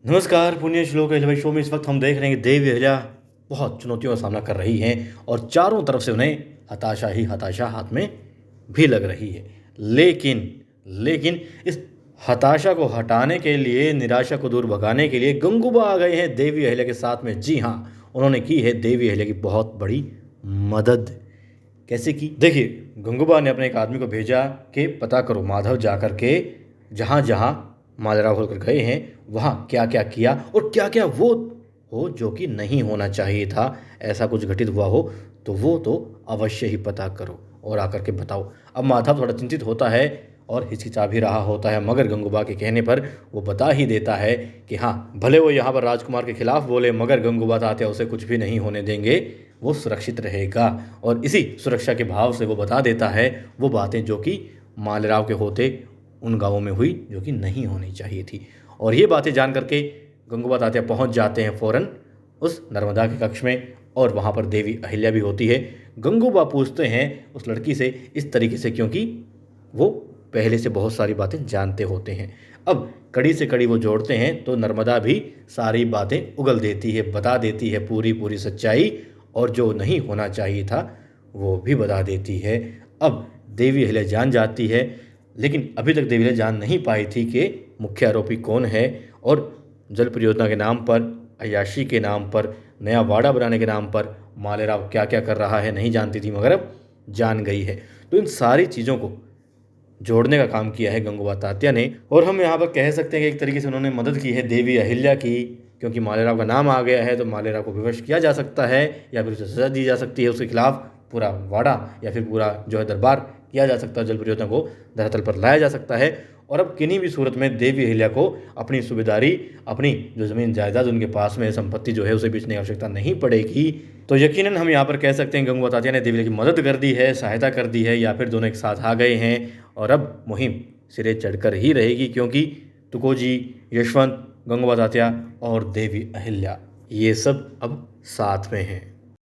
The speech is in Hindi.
नमस्कार, पुण्य श्लोक अहिल्या शो में इस वक्त हम देख रहे हैं कि देवी अहिल्या बहुत चुनौतियों का सामना कर रही हैं और चारों तरफ से उन्हें हताशा ही हताशा हाथ में भी लग रही है। लेकिन लेकिन इस हताशा को हटाने के लिए, निराशा को दूर भगाने के लिए गंगूबा आ गए हैं देवी अहिल्या के साथ में। जी हाँ, उन्होंने की है देवी अहिल्या की बहुत बड़ी मदद। कैसे की? देखिए, गंगूबा ने अपने एक आदमी को भेजा कि पता करो माधव जाकर के जहाँ जहाँ माजरा होकर गए हैं वहाँ क्या क्या किया और क्या क्या वो हो जो कि नहीं होना चाहिए था। ऐसा कुछ घटित हुआ हो तो वो तो अवश्य ही पता करो और आकर के बताओ। अब माधव थोड़ा चिंतित होता है और हिचकिचा भी रहा होता है, मगर गंगूबा के कहने पर वो बता ही देता है कि हाँ, भले वो यहाँ पर राजकुमार के खिलाफ बोले मगर गंगूबा तात्या उसे कुछ भी नहीं होने देंगे, वो सुरक्षित रहेगा। और इसी सुरक्षा के भाव से वो बता देता है वो बातें जो कि मालेराव के होते उन गाँवों में हुई जो कि नहीं होनी चाहिए थी। और ये बातें जान करके गंगूबा तात्या पहुंच जाते हैं फ़ौरन उस नर्मदा के कक्ष में और वहाँ पर देवी अहिल्या भी होती है। गंगूबा पूछते हैं उस लड़की से इस तरीके से क्योंकि वो पहले से बहुत सारी बातें जानते होते हैं। अब कड़ी से कड़ी वो जोड़ते हैं तो नर्मदा भी सारी बातें उगल देती है, बता देती है पूरी पूरी सच्चाई, और जो नहीं होना चाहिए था वो भी बता देती है। अब देवी अहिल्या जान जाती है, लेकिन अभी तक देवी अहिल्या जान नहीं पाई थी कि मुख्य आरोपी कौन है और जल परियोजना के नाम पर, अय्याशी के नाम पर, नया वाड़ा बनाने के नाम पर मालेराव क्या क्या कर रहा है नहीं जानती थी, मगर अब जान गई है। तो इन सारी चीज़ों को जोड़ने का काम किया है गंगूबा तात्या ने, और हम यहाँ पर कह सकते हैं कि एक तरीके से उन्होंने मदद की है देवी अहिल्या की, क्योंकि मालेराव का नाम आ गया है तो मालेराव को विवश किया जा सकता है या फिर उसे सजा दी जा सकती है, उसके खिलाफ पूरा वाड़ा या फिर पूरा जो है दरबार किया जा सकता है, जल परियोजना को धरातल पर लाया जा सकता है। और अब किन्हीं भी सूरत में देवी अहिल्या को अपनी सूबेदारी, अपनी जो ज़मीन जायदाद उनके पास में संपत्ति जो है उसे बेचने की आवश्यकता नहीं पड़ेगी। तो यकीनन हम यहाँ पर कह सकते हैं गंगूबा तात्या ने देवी अहिल्या की मदद कर दी है, सहायता कर दी है, या फिर दोनों एक साथ आ गए हैं और अब मुहिम सिरे चढ़कर ही रहेगी, क्योंकि तुकोजी, यशवंत, गंगूबा तात्या और देवी अहिल्या ये सब अब साथ में हैं।